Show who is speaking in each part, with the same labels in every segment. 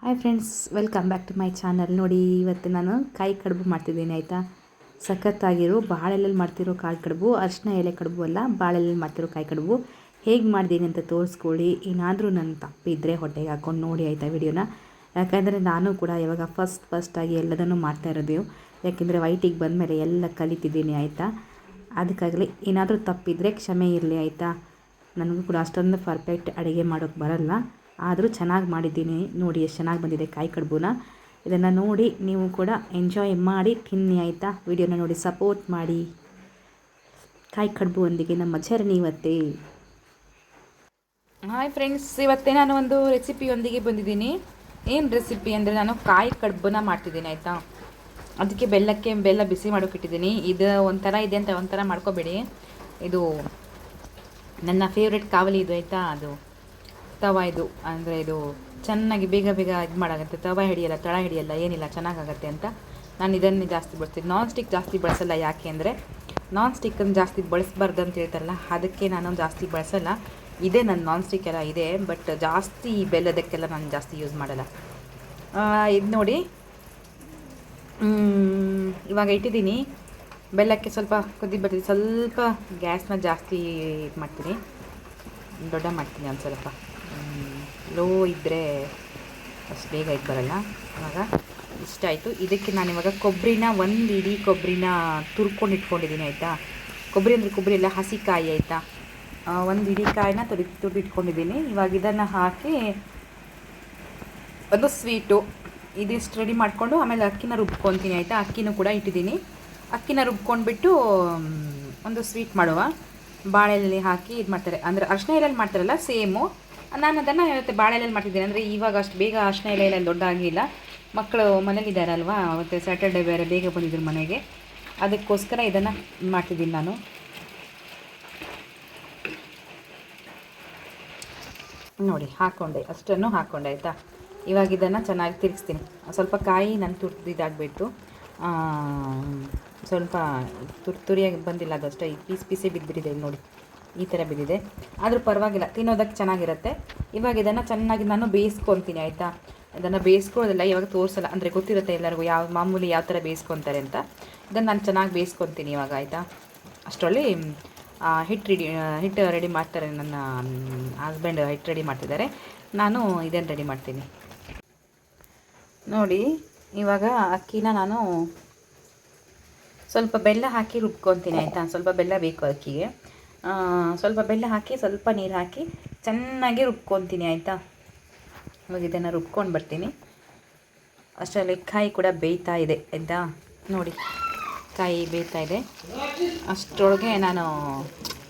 Speaker 1: Hi friends, welcome back to my channel. ನೋಡಿ, ಇವತ್ತು ನಾನು ಕಾಯಿ ಕಡುಬು ಮಾಡ್ತಿದ್ದೀನಿ ಆಯಿತಾ. ಸಖತ್ತಾಗಿರೋ ಬಾಳೆಲೆಲ್ಲಿ ಮಾಡ್ತಿರೋ ಕಾಯಿ ಕಡುಬು, ಅರಿಶಿನ ಎಲೆ ಕಡುಬು ಅಲ್ಲ, ಬಾಳೆಲೆಲ್ಲಿ ಮಾಡ್ತಿರೋ ಕಾಯಿ ಕಡುಬು ಹೇಗೆ ಮಾಡ್ತೀನಿ ಅಂತ ತೋರಿಸ್ಕೊಳ್ಳಿ. ಏನಾದರೂ ನನ್ನ ತಪ್ಪಿದ್ದರೆ ಹೊಟ್ಟೆಗೆ ಹಾಕ್ಕೊಂಡು ನೋಡಿ ಆಯಿತಾ ವಿಡಿಯೋನ. ಯಾಕಂದರೆ ನಾನು ಕೂಡ ಇವಾಗ ಫಸ್ಟಾಗಿ ಎಲ್ಲದನ್ನು ಮಾಡ್ತಾ ಇರೋದು. ಯಾಕೆಂದರೆ ವೈಟಿಗೆ ಬಂದಮೇಲೆ ಎಲ್ಲ ಕಲಿತಿದ್ದೀನಿ ಆಯಿತಾ. ಅದಕ್ಕಾಗಲಿ ಏನಾದರೂ ತಪ್ಪಿದ್ದರೆ ಕ್ಷಮೆ ಇರಲಿ ಆಯಿತಾ. ನನಗೂ ಕೂಡ ಅಷ್ಟೊಂದು ಪರ್ಫೆಕ್ಟ್ ಅಡುಗೆ ಮಾಡೋಕ್ಕೆ ಬರಲ್ಲ, ಆದರೂ ಚೆನ್ನಾಗಿ ಮಾಡಿದ್ದೀನಿ. ನೋಡಿ ಎಷ್ಟು ಚೆನ್ನಾಗಿ ಬಂದಿದೆ ಕಾಯಿ ಕಡುಬುನ. ಇದನ್ನು ನೋಡಿ ನೀವು ಕೂಡ ಎಂಜಾಯ್ ಮಾಡಿ ತಿನ್ನಿ ಆಯಿತಾ. ವಿಡಿಯೋನ ನೋಡಿ ಸಪೋರ್ಟ್ ಮಾಡಿ. ಕಾಯಿ ಕಡುಬುವೊಂದಿಗೆ ನಮ್ಮ ಜರ್ನಿ ಇವತ್ತೇ. ಹಾಯ್ ಫ್ರೆಂಡ್ಸ್, ಇವತ್ತೇ ನಾನು ಒಂದು ರೆಸಿಪಿಯೊಂದಿಗೆ ಬಂದಿದ್ದೀನಿ. ಏನು ರೆಸಿಪಿ ಅಂದರೆ, ನಾನು ಕಾಯಿ ಕಡುಬನ್ನ ಮಾಡ್ತಿದ್ದೀನಿ ಆಯಿತಾ. ಅದಕ್ಕೆ ಬೆಲ್ಲ ಬಿಸಿ ಮಾಡೋಕ್ಕಿಟ್ಟಿದ್ದೀನಿ. ಇದು ಒಂಥರ ಇದೆ ಅಂತ ಒಂಥರ ಮಾಡ್ಕೋಬೇಡಿ. ಇದು ನನ್ನ ಫೇವ್ರೆಟ್ ಕಾವಲಿ ಇದು ಆಯಿತಾ. ಅದು ತವ ಇದು ಅಂದರೆ ಇದು ಚೆನ್ನಾಗಿ ಬೇಗ ಇದು ಮಾಡಾಗುತ್ತೆ. ತವ ಹಿಡಿಯಲ್ಲ, ತಳ ಹಿಡಿಯಲ್ಲ, ಏನಿಲ್ಲ, ಚೆನ್ನಾಗಾಗತ್ತೆ ಅಂತ ನಾನು ಇದನ್ನೇ ಜಾಸ್ತಿ ಬಳಸ್ತೀನಿ. ನಾನ್ ಸ್ಟಿಕ್ ಜಾಸ್ತಿ ಬಳಸಲ್ಲ. ಯಾಕೆ ಅಂದರೆ ನಾನ್ ಸ್ಟಿಕ್ಕನ್ನು ಜಾಸ್ತಿ ಬಳಸಬಾರ್ದು ಅಂತ ಹೇಳ್ತಾರಲ್ಲ, ಅದಕ್ಕೆ ನಾನು ಜಾಸ್ತಿ ಬಳಸಲ್ಲ. ಇದೆ ನನ್ನ ನಾನ್ ಸ್ಟಿಕ್ ಎಲ್ಲ ಇದೆ, ಬಟ್ ಜಾಸ್ತಿ ಬೆಲ್ಲದಕ್ಕೆಲ್ಲ ನಾನು ಜಾಸ್ತಿ ಯೂಸ್ ಮಾಡಲ್ಲ. ಇದು ನೋಡಿ, ಇವಾಗ ಇಟ್ಟಿದ್ದೀನಿ. ಬೆಲ್ಲಕ್ಕೆ ಸ್ವಲ್ಪ ಕುದಿ ಬರ್ತೀನಿ. ಸ್ವಲ್ಪ ಗ್ಯಾಸ್ನ ಜಾಸ್ತಿ ಇದು ಮಾಡ್ತೀನಿ, ದೊಡ್ಡ ಮಾಡ್ತೀನಿ ಒಂದು ಸ್ವಲ್ಪ. ಲೋ ಇದ್ದರೆ ಅಷ್ಟು ಬೇಗ ಇದು ಬರಲ್ಲ. ಇವಾಗ ಇಷ್ಟ ಆಯಿತು. ಇದಕ್ಕೆ ನಾನು ಇವಾಗ ಒಂದು ಇಡೀ ಕೊಬ್ಬರಿನ ತುರ್ಕೊಂಡು ಇಟ್ಕೊಂಡಿದ್ದೀನಿ ಆಯಿತಾ. ಕೊಬ್ಬರಿ ಅಂದರೆ ಕೊಬ್ಬರಿ ಎಲ್ಲ ಹಸಿಕಾಯಿ ಆಯಿತಾ. ಒಂದು ಇಡೀ ಕಾಯಿನ ತುರಿದು ಇಟ್ಕೊಂಡಿದ್ದೀನಿ. ಇವಾಗ ಇದನ್ನು ಹಾಕಿ ಒಂದು ಸ್ವೀಟು ಇದಿಷ್ಟು ರೆಡಿ ಮಾಡಿಕೊಂಡು ಆಮೇಲೆ ಅಕ್ಕಿನ ರುಬ್ಕೊತೀನಿ ಆಯಿತಾ. ಅಕ್ಕಿನೂ ಕೂಡ ಇಟ್ಟಿದ್ದೀನಿ. ಅಕ್ಕಿನ ರುಬ್ಕೊಂಡ್ಬಿಟ್ಟು ಒಂದು ಸ್ವೀಟ್ ಮಾಡುವ. ಬಾಳೆಲೆಲ್ಲಿ ಹಾಕಿ ಇದು ಮಾಡ್ತಾರೆ, ಅಂದರೆ ಅರಿಶಿನ ಎಲೆಯಲ್ಲಿ ಮಾಡ್ತಾರಲ್ಲ ಸೇಮು. ನಾನು ಅದನ್ನು ಇವತ್ತು ಬಾಳೆಲೆಲ್ಲಿ ಮಾಡ್ತಿದ್ದೀನಿ. ಅಂದರೆ ಇವಾಗ ಅಷ್ಟು ಬೇಗ ಅರಿಶಿನ ಎಲೆಯಲ್ಲಿ ದೊಡ್ಡ ಆಗಿಲ್ಲ. ಮಕ್ಕಳು ಮನೇಲಿದ್ದಾರಲ್ವ, ಮತ್ತು ಸ್ಯಾಟರ್ಡೇ ಬೇರೆ ಬೇಗ ಬಂದಿದ್ರು ಮನೆಗೆ, ಅದಕ್ಕೋಸ್ಕರ ಇದನ್ನು ಮಾಡ್ತಿದ್ದೀನಿ ನಾನು. ನೋಡಿ ಹಾಕ್ಕೊಂಡೆ, ಅಷ್ಟನ್ನು ಹಾಕ್ಕೊಂಡೆ ಆಯಿತಾ. ಇವಾಗ ಇದನ್ನು ಚೆನ್ನಾಗಿ ತಿರುಗಿಸ್ತೀನಿ. ಸ್ವಲ್ಪ ಕಾಯಿ ನಾನು ತುರಿದಾಗಬೇಕು. ಸ್ವಲ್ಪ ತುರಿಯಾಗಿ ಬಂದಿಲ್ಲ, ಅದಷ್ಟೇ ಪೀಸೇ ಬಿದ್ದುಬಿಟ್ಟಿದೆ. ನೋಡಿ ಈ ಥರ ಬಿದ್ದಿದೆ, ಆದರೂ ಪರವಾಗಿಲ್ಲ, ತಿನ್ನೋದಕ್ಕೆ ಚೆನ್ನಾಗಿರುತ್ತೆ. ಇವಾಗ ಇದನ್ನು ಚೆನ್ನಾಗಿ ನಾನು ಬೇಯಿಸ್ಕೊತೀನಿ ಆಯಿತಾ. ಇದನ್ನು ಬೇಯಿಸ್ಕೊಳ್ಳೋದಿಲ್ಲ, ಇವಾಗ ತೋರಿಸಲ್ಲ, ಅಂದರೆ ಗೊತ್ತಿರುತ್ತೆ ಎಲ್ಲರಿಗೂ ಮಾಮೂಲಿ ಯಾವ ಥರ ಬೇಯಿಸ್ಕೊತಾರೆ ಅಂತ. ಇದನ್ನು ನಾನು ಚೆನ್ನಾಗಿ ಬೇಯಿಸ್ಕೊತೀನಿ ಇವಾಗ ಆಯಿತಾ. ಅಷ್ಟರಲ್ಲಿ ಹಿಟ್ಟು ರೆಡಿ ಮಾಡ್ತಾರೆ. ನನ್ನ ಹಸ್ಬೆಂಡ್ ಹಿಟ್ಟು ರೆಡಿ ಮಾಡ್ತಿದ್ದಾರೆ, ನಾನು ಇದನ್ನು ರೆಡಿ ಮಾಡ್ತೀನಿ. ನೋಡಿ, ಇವಾಗ ಅಕ್ಕಿನ ನಾನು ಸ್ವಲ್ಪ ಬೆಲ್ಲ ಹಾಕಿ ರುಬ್ಕೊತೀನಿ ಆಯಿತಾ. ಸ್ವಲ್ಪ ಬೆಲ್ಲ ಬೇಕು ಅಕ್ಕಿಗೆ. ಸ್ವಲ್ಪ ಬೆಲ್ಲ ಹಾಕಿ ಸ್ವಲ್ಪ ನೀರು ಹಾಕಿ ಚೆನ್ನಾಗಿ ರುಬ್ಕೊತೀನಿ ಆಯಿತಾ. ಇವಾಗ ಇದನ್ನು ರುಬ್ಕೊಂಡು ಬರ್ತೀನಿ. ಅಷ್ಟರಲ್ಲಿ ಕಾಯಿ ಕೂಡ ಬೇಯ್ತಾ ಇದೆ ಆಯಿತಾ. ನೋಡಿ ಕಾಯಿ ಬೇಯ್ತಾ ಇದೆ. ಅಷ್ಟರೊಳಗೆ ನಾನು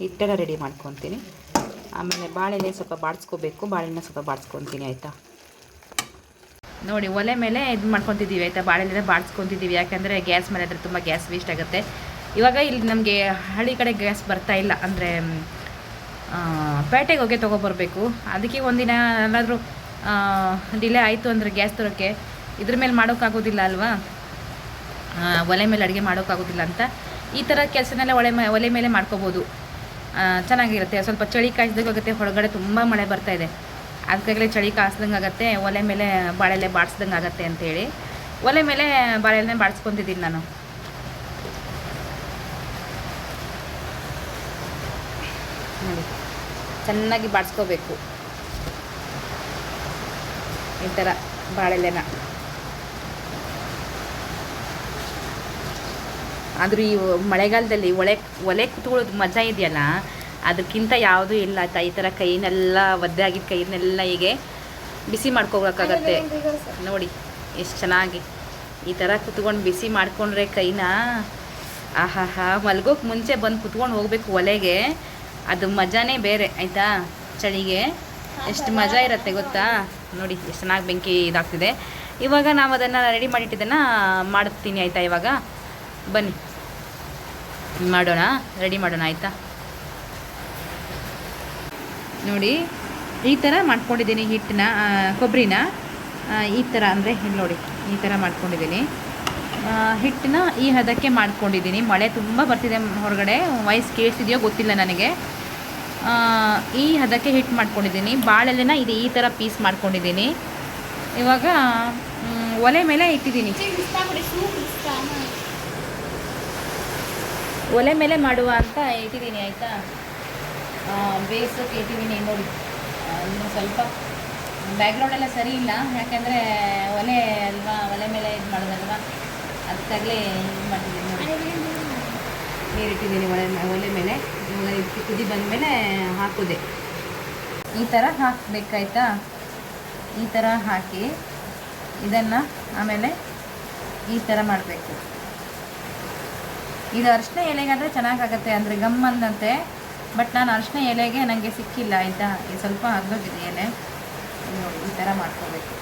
Speaker 1: ಹಿಟ್ಟೆಲ್ಲ ರೆಡಿ ಮಾಡ್ಕೊತೀನಿ. ಆಮೇಲೆ ಬಾಳೆಲೆ ಸ್ವಲ್ಪ ಬಾಡಿಸ್ಕೋಬೇಕು, ಬಾಳೆನ ಸ್ವಲ್ಪ ಬಾಡಿಸ್ಕೊತೀನಿ ಆಯಿತಾ. ನೋಡಿ ಒಲೆ ಮೇಲೆ ಇದು ಮಾಡ್ಕೊತಿದ್ದೀವಿ ಆಯಿತಾ. ಬಾಳೆಲೆ ಬಾಡಿಸ್ಕೊತಿದ್ದೀವಿ, ಯಾಕೆಂದರೆ ಗ್ಯಾಸ್ ಮೇಲೆ ಆದರೆ ತುಂಬ ಗ್ಯಾಸ್ ವೇಸ್ಟ್ ಆಗುತ್ತೆ. ಇವಾಗ ಇಲ್ಲಿ ನಮಗೆ ಹಳ್ಳಿ ಕಡೆ ಗ್ಯಾಸ್ ಬರ್ತಾ ಇಲ್ಲ, ಅಂದರೆ ಪೇಟೆಗೆ ಹೋಗಿ ತೊಗೊಬರ್ಬೇಕು. ಅದಕ್ಕೆ ಒಂದಿನ ಎಲ್ಲಾದರೂ ಡಿಲೇ ಆಯಿತು ಅಂದರೆ ಗ್ಯಾಸ್ ತರೋಕ್ಕೆ ಇದ್ರ ಮೇಲೆ ಮಾಡೋಕ್ಕಾಗೋದಿಲ್ಲ ಅಲ್ವಾ, ಒಲೆ ಮೇಲೆ ಅಡುಗೆ ಮಾಡೋಕ್ಕಾಗೋದಿಲ್ಲ ಅಂತ ಈ ಥರ ಕೆಲಸನೆಲ್ಲ ಒಲೆ ಮೇಲೆ ಮಾಡ್ಕೋಬೋದು, ಚೆನ್ನಾಗಿರುತ್ತೆ. ಸ್ವಲ್ಪ ಚಳಿ ಕಾಯಿಸ್ದಂಗೆ ಆಗುತ್ತೆ. ಹೊರಗಡೆ ತುಂಬ ಮಳೆ ಬರ್ತಾ ಇದೆ, ಅದಕ್ಕಾಗಲೇ ಚಳಿ ಕಾಯಿಸ್ದಂಗೆ ಆಗುತ್ತೆ. ಒಲೆ ಮೇಲೆ ಬಾಳೆಲೆ ಬಾಡಿಸ್ದಂಗೆ ಆಗುತ್ತೆ ಅಂಥೇಳಿ ಒಲೆ ಮೇಲೆ ಬಾಳೆಲೆ ಬಾಡಿಸ್ಕೊತಿದ್ದೀನಿ ನಾನು. ನೋಡಿ ಚೆನ್ನಾಗಿ ಬಾಡಿಸ್ಕೋಬೇಕು ಈ ಥರ ಬಾಳೆಲೆನ. ಆದರೂ ಈ ಮಳೆಗಾಲದಲ್ಲಿ ಒಲೆ ಕೂತ್ಕೊಳ್ಳೋದು ಮಜಾ ಇದೆಯಲ್ಲ, ಅದಕ್ಕಿಂತ ಯಾವುದೂ ಇಲ್ಲ ಆಯಿತಾ. ಈ ಥರ ಕೈನೆಲ್ಲ ಒದ್ದೆ ಆಗಿದ್ದ ಕೈನೆಲ್ಲ ಹೀಗೆ ಬಿಸಿ ಮಾಡ್ಕೋಬೇಕಾಗತ್ತೆ. ನೋಡಿ ಎಷ್ಟು ಚೆನ್ನಾಗಿ ಈ ಥರ ಕುತ್ಕೊಂಡು ಬಿಸಿ ಮಾಡಿಕೊಂಡ್ರೆ ಕೈನ, ಆಹಾ ಮಲ್ಗೋಕ್ಕೆ ಮುಂಚೆ ಬಂದು ಕುತ್ಕೊಂಡು ಹೋಗಬೇಕು ಒಲೆಗೆ, ಅದು ಮಜಾನೇ ಬೇರೆ ಆಯಿತಾ. ಚಳಿಗೆ ಎಷ್ಟು ಮಜಾ ಇರುತ್ತೆ ಗೊತ್ತಾ. ನೋಡಿ ಎಷ್ಟು ಚೆನ್ನಾಗಿ ಬೆಂಕಿ ಇದಾಗ್ತಿದೆ. ಇವಾಗ ನಾವು ಅದನ್ನು ರೆಡಿ ಮಾಡಿಟ್ಟಿದ್ದನ್ನು ಮಾಡ್ತೀನಿ ಆಯಿತಾ. ಇವಾಗ ಬನ್ನಿ ಮಾಡೋಣ, ರೆಡಿ ಮಾಡೋಣ ಆಯಿತಾ. ನೋಡಿ ಈ ಥರ ಮಾಡ್ಕೊಂಡಿದ್ದೀನಿ ಹಿಟ್ಟನ್ನ, ಕೊಬ್ಬರಿನ ಈ ಥರ, ಅಂದರೆ ನೋಡಿ ಈ ಥರ ಮಾಡ್ಕೊಂಡಿದ್ದೀನಿ. ಹಿಟ್ಟನ್ನ ಈ ಹದಕ್ಕೆ ಮಾಡ್ಕೊಂಡಿದ್ದೀನಿ. ಮಳೆ ತುಂಬ ಬರ್ತಿದೆ ಹೊರಗಡೆ, ವಾಯ್ಸ್ ಕೇಳಿಸಿದೆಯೋ ಗೊತ್ತಿಲ್ಲ ನನಗೆ. ಈ ಹದಕ್ಕೆ ಹಿಟ್ಟು ಮಾಡ್ಕೊಂಡಿದ್ದೀನಿ. ಬಾಳೆಲೆನ ಇದು ಈ ಥರ ಪೀಸ್ ಮಾಡ್ಕೊಂಡಿದ್ದೀನಿ. ಇವಾಗ ಒಲೆ ಮೇಲೆ ಇಟ್ಟಿದ್ದೀನಿ. ಒಲೆ ಮೇಲೆ ಮಾಡುವ ಅಂತ ಇಟ್ಟಿದ್ದೀನಿ ಆಯಿತಾ. ಬೇಯಿಸೋಕೆ ಇಟ್ಟಿದ್ದೀನಿ. ನೋಡಿ ಇನ್ನು ಸ್ವಲ್ಪ ಬ್ಯಾಕ್ಗ್ರೌಂಡ್ ಎಲ್ಲ ಸರಿ ಇಲ್ಲ, ಯಾಕೆಂದರೆ ಒಲೆ ಅಲ್ವಾ, ಒಲೆ ಮೇಲೆ ಇದು ಮಾಡೋದಲ್ವಾ, ಅದಕ್ಕಾಗಲೇ ಇದು ಮಾಡಿದ್ದೀನಿ. ನೋಡಿ ನೀರಿಟ್ಟಿದ್ದೀನಿ ಒಲೆ ಮೇಲೆ. ಇವಾಗ ಕುದಿ ಬಂದಮೇಲೆ ಹಾಕೋದೆ. ಈ ಥರ ಹಾಕಬೇಕಾಯ್ತಾ. ಈ ಥರ ಹಾಕಿ ಇದನ್ನು ಆಮೇಲೆ ಈ ಥರ ಮಾಡಬೇಕು. ಇದು ಅರಿಶಿನ ಎಲೆಗಾದರೆ ಚೆನ್ನಾಗಾಗತ್ತೆ, ಅಂದರೆ ಗಮ್ ಅಂದಂತೆ. ಬಟ್ ನಾನು ಅರಿಶಿನ ಎಲೆಗೆ ನನಗೆ ಸಿಕ್ಕಿಲ್ಲ ಆಯಿತಾ. ಇದು ಸ್ವಲ್ಪ ಹಗ್ಗೋಗಿದೆ ಎಲೆ. ನೋಡಿ ಈ ಥರ ಮಾಡ್ಕೋಬೇಕು.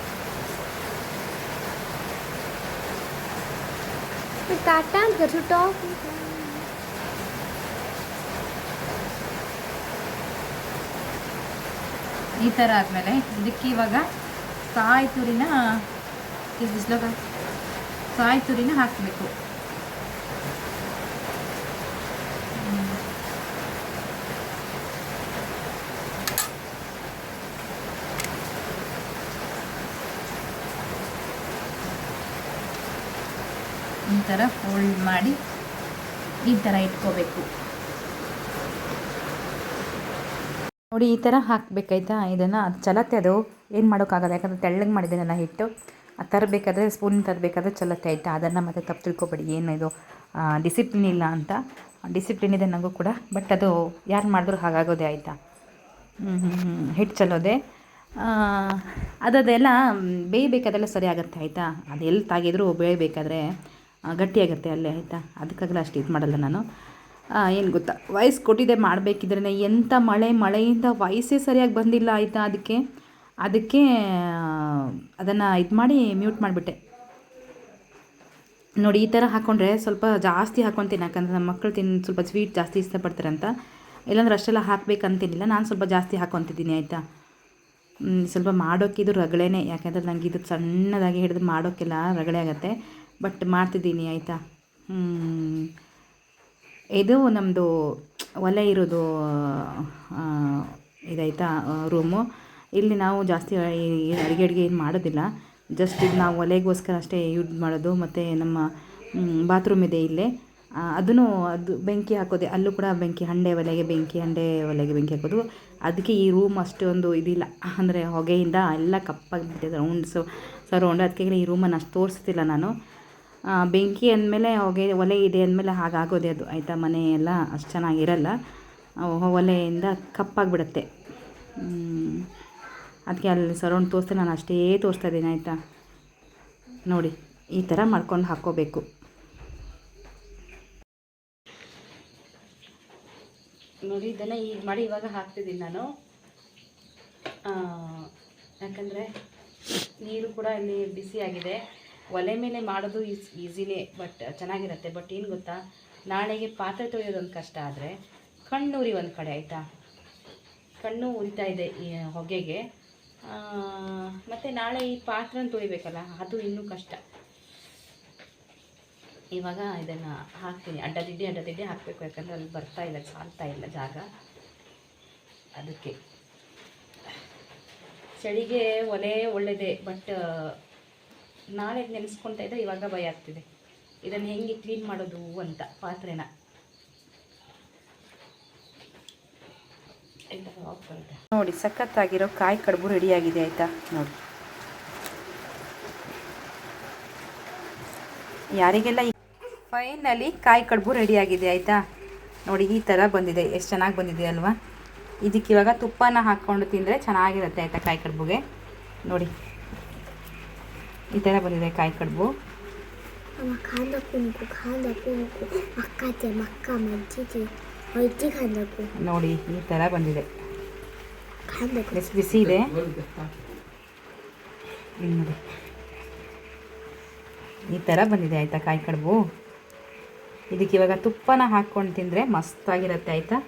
Speaker 1: ಈ ಥರ ಆದಮೇಲೆ ಇದಕ್ಕೆ ಇವಾಗ ಕಾಯಿ ತುರಿನ ಹಾಕಬೇಕು. ಈ ಥರ ಫೋಲ್ಡ್ ಮಾಡಿ ಈ ಥರ ಇಟ್ಕೋಬೇಕು. ನೋಡಿ ಈ ಥರ ಹಾಕಬೇಕಾಯ್ತಾ. ಇದನ್ನು ಚಲತ್ತೆ, ಅದು ಏನು ಮಾಡೋಕ್ಕಾಗಲ್ಲ, ಯಾಕಂದರೆ ತೆಳ್ಳಗೆ ಮಾಡಿದ್ದೇನಲ್ಲ ಹಿಟ್ಟು. ಅದು ತರಬೇಕಾದ್ರೆ ಸ್ಪೂನ್ ತರಬೇಕಾದ್ರೆ ಚಲತ್ತೆ ಆಯಿತಾ. ಅದನ್ನು ಮತ್ತೆ ತಪ್ಪು ತಿಳ್ಕೊಬೇಡಿ, ಏನು ಇದು ಡಿಸಿಪ್ಲಿನ್ ಇಲ್ಲ ಅಂತ. ಡಿಸಿಪ್ಲಿನ್ ಇದೆ ನನಗೂ ಕೂಡ, ಬಟ್ ಅದು ಯಾರು ಮಾಡಿದ್ರು ಹಾಗಾಗೋದೆ ಆಯಿತಾ. ಹಿಟ್ಟು ಚಲೋದೆ. ಅದೆಲ್ಲ ಬೇಯಬೇಕಾದೆಲ್ಲ ಸರಿ ಆಗುತ್ತೆ ಆಯಿತಾ. ಅದು ಎಲ್ಲಿ ತಾಗಿದ್ರು ಬೇಯಬೇಕಾದ್ರೆ ಗಟ್ಟಿಯಾಗುತ್ತೆ ಅಲ್ಲೇ ಆಯಿತಾ. ಅದಕ್ಕಾಗಲ್ಲ ಅಷ್ಟು ಇದು ಮಾಡಲ್ಲ ನಾನು. ಏನು ಗೊತ್ತಾ, ವಾಯ್ಸ್ ಕೊಟ್ಟಿದ್ದೆ ಮಾಡಬೇಕಿದ್ರೆ ಎಂಥ ಮಳೆಯಿಂದ ವಾಯ್ಸೇ ಸರಿಯಾಗಿ ಬಂದಿಲ್ಲ ಆಯಿತಾ. ಅದಕ್ಕೆ ಅದನ್ನು ಇದು ಮಾಡಿ ಮ್ಯೂಟ್ ಮಾಡಿಬಿಟ್ಟೆ. ನೋಡಿ ಈ ಥರ ಹಾಕ್ಕೊಂಡ್ರೆ ಸ್ವಲ್ಪ ಜಾಸ್ತಿ ಹಾಕ್ಕೊತೀನಿ, ಯಾಕಂದರೆ ನಮ್ಮ ಮಕ್ಕಳು ಸ್ವಲ್ಪ ಸ್ವೀಟ್ ಜಾಸ್ತಿ ಇಷ್ಟಪಡ್ತಾರೆ ಅಂತ. ಇಲ್ಲಾಂದ್ರೆ ಅಷ್ಟೆಲ್ಲ ಹಾಕಬೇಕಂತೇನಿಲ್ಲ, ನಾನು ಸ್ವಲ್ಪ ಜಾಸ್ತಿ ಹಾಕ್ಕೊತಿದ್ದೀನಿ ಆಯಿತಾ. ಸ್ವಲ್ಪ ಮಾಡೋಕ್ಕಿದು ರಗಳೆನೇ, ಯಾಕೆಂದರೆ ನನಗೆ ಇದು ಸಣ್ಣದಾಗಿ ಹಿಡಿದು ಮಾಡೋಕ್ಕೆಲ್ಲ ರಗಳೆ ಆಗುತ್ತೆ. ಬಟ್ ಮಾಡ್ತಿದ್ದೀನಿ ಆಯಿತಾ. ಇದು ನಮ್ಮದು ಒಲೆ ಇರೋದು ಇದಾಯಿತಾ ರೂಮು. ಇಲ್ಲಿ ನಾವು ಜಾಸ್ತಿ ಅಡುಗೆ ಏನು ಮಾಡೋದಿಲ್ಲ. ಜಸ್ಟ್ ಇದು ನಾವು ಒಲೆಗೋಸ್ಕರ ಅಷ್ಟೇ ಯೂಸ್ ಮಾಡೋದು. ಮತ್ತು ನಮ್ಮ ಬಾತ್ರೂಮ್ ಇದೆ ಇಲ್ಲೇ, ಅದು ಬೆಂಕಿ ಹಾಕೋದೆ. ಅಲ್ಲೂ ಕೂಡ ಬೆಂಕಿ, ಹಂಡೆ ಒಲೆಗೆ ಬೆಂಕಿ ಹಾಕೋದು. ಅದಕ್ಕೆ ಈ ರೂಮ್ ಅಷ್ಟೊಂದು ಇದಿಲ್ಲ, ಅಂದರೆ ಹೊಗೆಯಿಂದ ಎಲ್ಲ ಕಪ್ಪಾಗಿಬಿಟ್ಟಿದೆ ಸರೌಂಡ್. ಅದಕ್ಕೆ ಈ ರೂಮನ್ನು ಅಷ್ಟು ತೋರಿಸ್ತಿಲ್ಲ ನಾನು. ಬೆಂಕಿ ಅಂದಮೇಲೆ ಒಲೆ ಇದೆ ಅಂದಮೇಲೆ ಹಾಗಾಗೋದೆ ಅದು ಆಯಿತಾ. ಮನೆ ಎಲ್ಲ ಅಷ್ಟು ಚೆನ್ನಾಗಿರಲ್ಲ, ಒಲೆಯಿಂದ ಕಪ್ಪಾಗಿಬಿಡುತ್ತೆ. ಅದಕ್ಕೆ ಅಲ್ಲಿ ಸರೌಂಡ್ ತೋರಿಸ್ತೆ, ನಾನು ಅಷ್ಟೇ ತೋರಿಸ್ತಾ ಇದ್ದೀನಿ ಆಯಿತಾ. ನೋಡಿ ಈ ಥರ ಮಾಡ್ಕೊಂಡು ಹಾಕ್ಕೋಬೇಕು. ನೋಡಿ ಇದನ್ನು ಈಗ ಮಾಡಿ ಇವಾಗ ಹಾಕ್ತಿದ್ದೀನಿ ನಾನು. ಯಾಕಂದರೆ ನೀರು ಕೂಡ ಇಲ್ಲಿ ಬಿಸಿಯಾಗಿದೆ. ಒಲೆ ಮೇಲೆ ಮಾಡೋದು ಈಸಿನೇ, ಬಟ್ ಚೆನ್ನಾಗಿರುತ್ತೆ. ಬಟ್ ಏನು ಗೊತ್ತಾ, ನಾಳೆಗೆ ಪಾತ್ರೆ ತೊಳೆಯೋದೊಂದು ಕಷ್ಟ ಆದರೆ ಕಣ್ಣು ಉರಿ ಒಂದು ಕಡೆ ಆಯಿತಾ. ಕಣ್ಣು ಉರಿತಾ ಇದೆ ಈ ಹೊಗೆಗೆ. ಮತ್ತು ನಾಳೆ ಈ ಪಾತ್ರೆನ ತೊಳಿಬೇಕಲ್ಲ, ಅದು ಇನ್ನೂ ಕಷ್ಟ. ಇವಾಗ ಇದನ್ನು ಹಾಕ್ತೀನಿ. ಅಡ್ಡದಿಡ್ಡಿ ಹಾಕಬೇಕು, ಯಾಕಂದರೆ ಅಲ್ಲಿ ಸಾಲ್ತಾ ಇಲ್ಲ ಜಾಗ. ಅದಕ್ಕೆ ಚಳಿಗೆ ಒಲೆ ಒಳ್ಳೆಯದೇ, ಬಟ್ ನಾಳೆ ನೆನೆಸ್ಕೊಳ್ತಾ ಇದ್ದರೆ ಇವಾಗ ಭಯ ಆಗ್ತಿದೆ, ಇದನ್ನು ಹೆಂಗೆ ಕ್ಲೀನ್ ಮಾಡೋದು ಅಂತ ಪಾತ್ರೆನ. ನೋಡಿ ಸಖತ್ತಾಗಿರೋ ಕಾಯಿ ಕಡುಬು ರೆಡಿಯಾಗಿದೆ ಆಯಿತಾ. ನೋಡಿ ಯಾರಿಗೆಲ್ಲ ಫೈನಲಿ ಕಾಯಿ ಕಡುಬು ರೆಡಿಯಾಗಿದೆ ಆಯಿತಾ. ನೋಡಿ ಈ ಥರ ಬಂದಿದೆ, ಎಷ್ಟು ಚೆನ್ನಾಗಿ ಬಂದಿದೆ ಅಲ್ವಾ. ಇದಕ್ಕೆ ಇವಾಗ ತುಪ್ಪನ ಹಾಕ್ಕೊಂಡು ತಿಂದರೆ ಚೆನ್ನಾಗಿರುತ್ತೆ ಆಯಿತಾ ಕಾಯಿ ಕಡುಬುಗೆ. ನೋಡಿ ಈ ಥರ ಬಂದಿದೆ ಕಾಯಿ ಕಡುಬು. ನೋಡಿ ಈ ಥರ ಬಂದಿದೆ, ಬಿಸಿ ಬಿಸಿ ಇದೆ. ನೋಡಿ ಈ ಥರ ಬಂದಿದೆ ಆಯಿತಾ ಕಾಯಿ ಕಡುಬು. ಇದಕ್ಕೆ ಇವಾಗ ತುಪ್ಪನ ಹಾಕ್ಕೊಂಡು ತಿಂದರೆ ಮಸ್ತಾಗಿರುತ್ತೆ ಆಯಿತಾ.